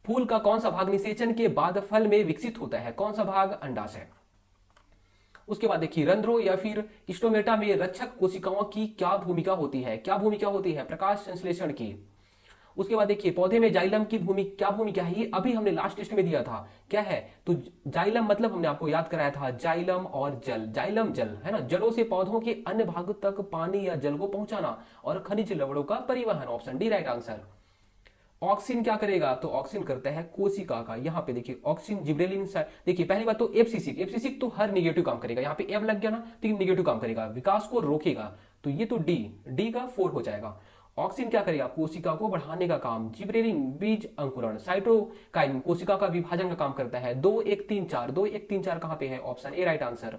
फूल का कौन सा भाग निषेचन के बाद फल में विकसित होता है? कौन सा भाग? अंडाशय। उसके बाद देखिए रंध्रों या फिर स्टोमेटा में रक्षक कोशिकाओं की क्या भूमिका होती है? क्या भूमिका होती है? प्रकाश संश्लेषण की। उसके बाद देखिए पौधे में जाइलम की भूमिका, क्या भूमिका है? ये अभी हमने लास्ट टेस्ट में दिया था, क्या है? तो जाइलम मतलब हमने आपको याद कराया था जाइलम और जल, जाइलम जल है ना, जड़ों से पौधों के अन्य भाग तक पानी या जल को पहुंचाना और खनिज लवणों का परिवहन। Option D right answer. Auxin क्या करेगा? तो ऑक्सिन करता है कोशिका का। यहाँ पे देखिए ऑक्सिन जिब्रेलिन, देखिए पहली बात तो एफसीसी, एफसीसी तो हर निगेटिव काम करेगा, यहाँ पे एम लग गया ना तो निगेटिव काम करेगा, विकास को रोकेगा, तो ये तो डी, डी का 4 हो जाएगा। ऑक्सिन क्या करेगा? कोशिका को बढ़ाने का काम। जिब्रेलिन बीज अंकुरण। साइटोकाइन कोशिका का विभाजन का काम करता है। 2 1 3 4, 2 1 3 4 कहां पे है? Option A right answer.